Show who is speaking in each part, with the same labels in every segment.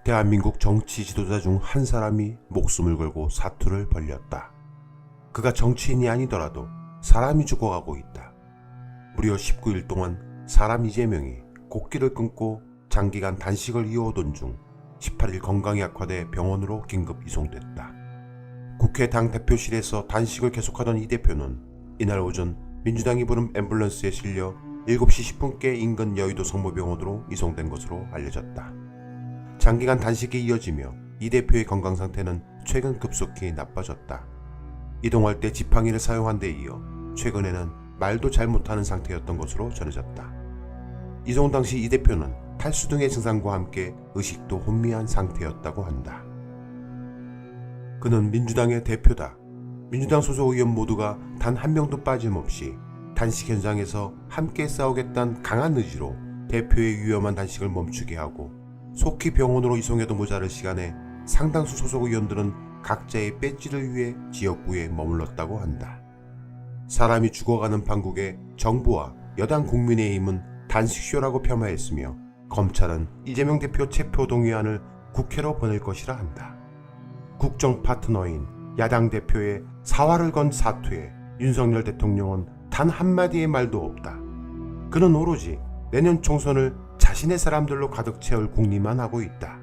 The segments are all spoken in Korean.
Speaker 1: 대한민국 정치 지도자 중 한 사람이 목숨을 걸고 사투를 벌였다. 그가 정치인이 아니더라도 사람이 죽어가고 있다. 무려 19일 동안 사람 이재명이 곡기를 끊고 장기간 단식을 이어오던 중 18일 건강이 악화돼 병원으로 긴급 이송됐다. 국회 당대표실에서 단식을 계속하던 이 대표는 이날 오전 민주당이 부른 앰뷸런스에 실려 7시 10분께 인근 여의도 성모병원으로 이송된 것으로 알려졌다. 장기간 단식이 이어지며 이 대표의 건강 상태는 최근 급속히 나빠졌다. 이동할 때 지팡이를 사용한 데 이어 최근에는 말도 잘 못하는 상태였던 것으로 전해졌다. 이송 당시 이 대표는 탈수 등의 증상과 함께 의식도 혼미한 상태였다고 한다. 그는 민주당의 대표다. 민주당 소속 의원 모두가 단 한 명도 빠짐없이 단식 현장에서 함께 싸우겠다는 강한 의지로 대표의 위험한 단식을 멈추게 하고 속히 병원으로 이송해도 모자랄 시간에 상당수 소속 의원들은 각자의 배지를 위해 지역구에 머물렀다고 한다. 사람이 죽어가는 판국에 정부와 여당 국민의힘은 단식쇼라고 폄하했으며 검찰은 이재명 대표 체포 동의안을 국회로 보낼 것이라 한다. 국정 파트너인 야당 대표의 사활을 건 사퇴에 윤석열 대통령은 단 한마디의 말도 없다. 그는 오로지 내년 총선을 자신의 사람들로 가득 채울 궁리만 하고 있다.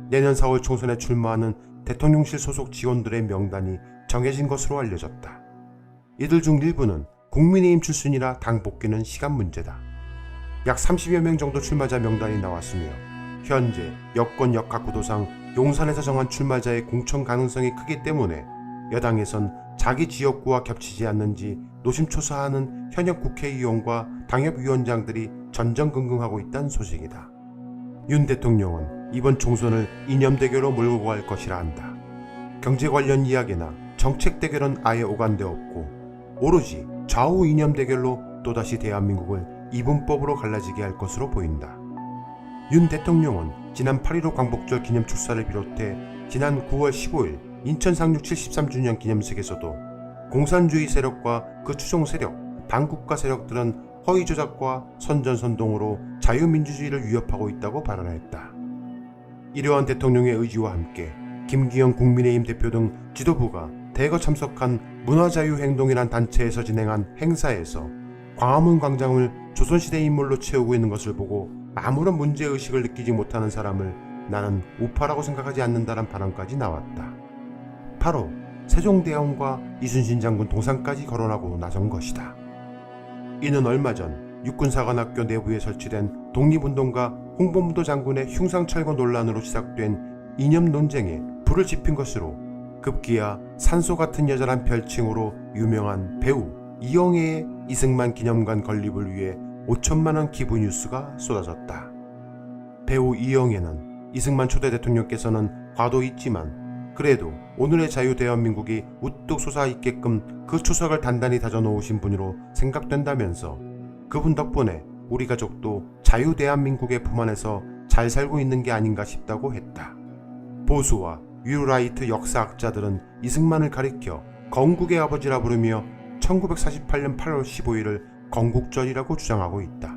Speaker 1: 내년 4월 총선에 출마하는 대통령실 소속 직원들의 명단이 정해진 것으로 알려졌다. 이들 중 일부는 국민의힘 출신이라 당 복귀는 시간 문제다. 약 30여 명 정도 출마자 명단이 나왔으며 현재 여권 역학구도상 용산에서 정한 출마자의 공천 가능성이 크기 때문에 여당에선 자기 지역구와 겹치지 않는지 노심초사하는 현역 국회의원과 당협위원장들이 전전긍긍하고 있다는 소식이다. 윤 대통령은 이번 총선을 이념 대결로 몰고 갈 것이라 한다. 경제 관련 이야기나 정책 대결은 아예 오간데 없고 오로지 좌우 이념 대결로 또다시 대한민국을 이분법으로 갈라지게 할 것으로 보인다. 윤 대통령은 지난 8.15 광복절 기념 축사를 비롯해 지난 9월 15일 인천 상륙 73주년 기념식에서도 공산주의 세력과 그 추종 세력, 반국가 세력들은 허위 조작과 선전선동으로 자유민주주의를 위협하고 있다고 발언했다. 이러한 대통령의 의지와 함께 김기현 국민의힘 대표 등 지도부가 대거 참석한 문화자유행동이란 단체에서 진행한 행사에서 광화문 광장을 조선시대 인물로 채우고 있는 것을 보고 아무런 문제의식을 느끼지 못하는 사람을 나는 우파라고 생각하지 않는다란 발언까지 나왔다. 바로 세종대왕과 이순신 장군 동상까지 거론하고 나선 것이다. 이는 얼마 전 육군사관학교 내부에 설치된 독립운동가 홍범도 장군의 흉상철거 논란으로 시작된 이념 논쟁에 불을 지핀 것으로 급기야 산소 같은 여자란 별칭으로 유명한 배우 이영애의 이승만 기념관 건립을 위해 5천만 원 기부 뉴스가 쏟아졌다. 배우 이영애는 이승만 초대 대통령께서는 과도 있지만 그래도 오늘의 자유 대한민국이 우뚝 솟아있게끔 그 초석을 단단히 다져놓으신 분으로 생각된다면서 그분 덕분에 우리 가족도 자유 대한민국의 품 안에서 잘 살고 있는 게 아닌가 싶다고 했다. 보수와 위루라이트 역사학자들은 이승만을 가리켜 건국의 아버지라 부르며 1948년 8월 15일을 건국절이라고 주장하고 있다.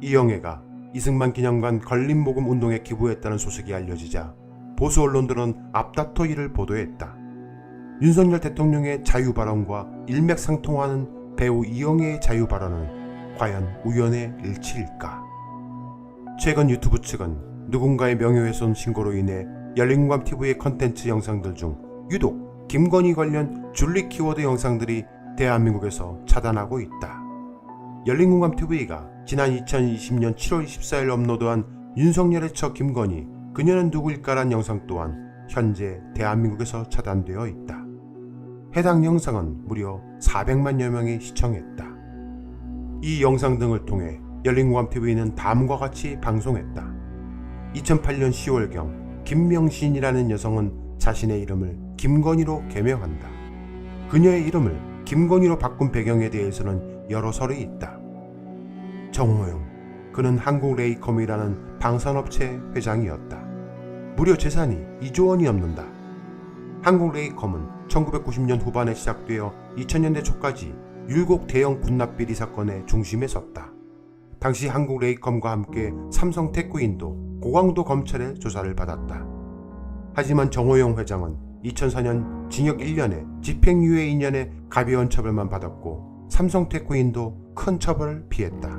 Speaker 1: 이영애가 이승만 기념관 건립모금 운동에 기부했다는 소식이 알려지자 보수 언론들은 앞다퉈 이를 보도했다. 윤석열 대통령의 자유 발언과 일맥상통하는 배우 이영애의 자유 발언은 과연 우연의 일치일까? 최근 유튜브 측은 누군가의 명예훼손 신고로 인해 열린공감TV의 컨텐츠 영상들 중 유독 김건희 관련 줄리 키워드 영상들이 대한민국에서 차단하고 있다. 열린공감TV가 지난 2020년 7월 24일 업로드한 윤석열의 처 김건희 그녀는 누구일까란 영상 또한 현재 대한민국에서 차단되어 있다. 해당 영상은 무려 400만여 명이 시청했다. 이 영상 등을 통해 열린공감TV는 다음과 같이 방송했다. 2008년 10월경 김명신이라는 여성은 자신의 이름을 김건희로 개명한다. 그녀의 이름을 김건희로 바꾼 배경에 대해서는 여러 설이 있다. 정호영, 그는 한국레이컴이라는 방산업체 회장이었다. 무려 재산이 2조 원이 넘는다. 한국레이컴은 1990년 후반에 시작되어 2000년대 초까지 율곡 대형 군납비리 사건의 중심에 섰다. 당시 한국레이컴과 함께 삼성테크인도 고강도 검찰의 조사를 받았다. 하지만 정호영 회장은 2004년 징역 1년에 집행유예 2년의 가벼운 처벌만 받았고 삼성테크인도 큰 처벌을 피했다.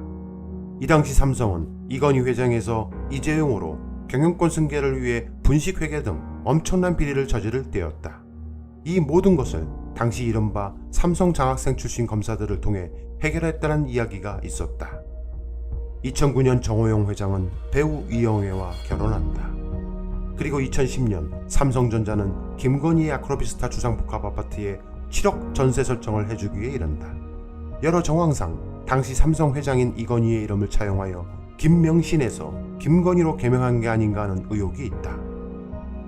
Speaker 1: 이 당시 삼성은 이건희 회장에서 이재용으로 경영권 승계를 위해 분식회계 등 엄청난 비리를 저지를 때였다. 이 모든 것을 당시 이른바 삼성 장학생 출신 검사들을 통해 해결했다는 이야기가 있었다. 2009년 정호영 회장은 배우 이영애와 결혼한다. 그리고 2010년 삼성전자는 김건희의 아크로비스타 주상복합 아파트에 7억 전세 설정을 해주기에 이른다. 여러 정황상 당시 삼성 회장인 이건희의 이름을 차용하여 김명신에서 김건희로 개명한 게 아닌가 하는 의혹이 있다.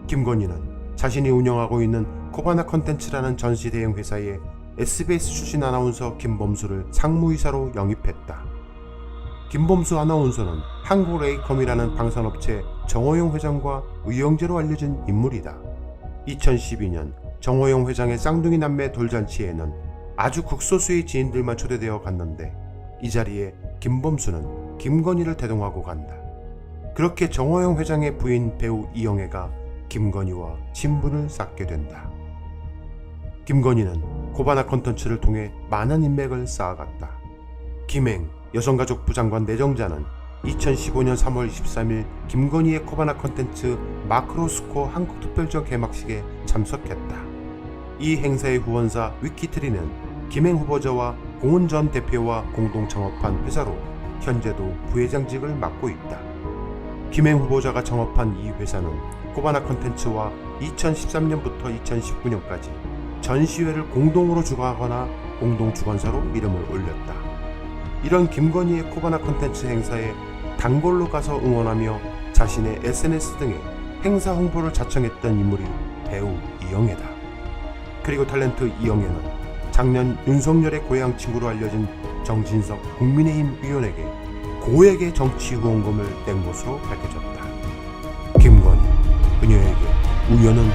Speaker 1: 김건희는 자신이 운영하고 있는 코바나 컨텐츠라는 전시 대행 회사에 SBS 출신 아나운서 김범수를 상무이사로 영입했다. 김범수 아나운서는 한국레이컴이라는 방산업체 정호영 회장과 의형제로 알려진 인물이다. 2012년 정호영 회장의 쌍둥이 남매 돌잔치에는 아주 극소수의 지인들만 초대되어 갔는데 이 자리에 김범수는 김건희를 대동하고 간다. 그렇게 정호영 회장의 부인 배우 이영애가 김건희와 친분을 쌓게 된다. 김건희는 코바나 컨텐츠를 통해 많은 인맥을 쌓아갔다. 김행 여성가족부 장관 내정자는 2015년 3월 23일 김건희의 코바나 컨텐츠 마크로스코 한국특별전 개막식에 참석했다. 이 행사의 후원사 위키트리는 김행 후보자와 공은 전 대표와 공동 창업한 회사로 현재도 부회장직을 맡고 있다. 김행 후보자가 창업한 이 회사는 코바나 컨텐츠와 2013년부터 2019년까지 전시회를 공동으로 주관하거나 공동 주관사로 이름을 올렸다. 이런 김건희의 코바나 컨텐츠 행사에 단골로 가서 응원하며 자신의 SNS 등의 행사 홍보를 자청했던 인물이 배우 이영애다. 그리고 탤런트 이영애는 작년 윤석열의 고향 친구로 알려진 정진석 국민의힘 의원에게 고액의 정치 후원금을 낸 것으로 밝혀졌다. 김건희, 그녀에게 우연은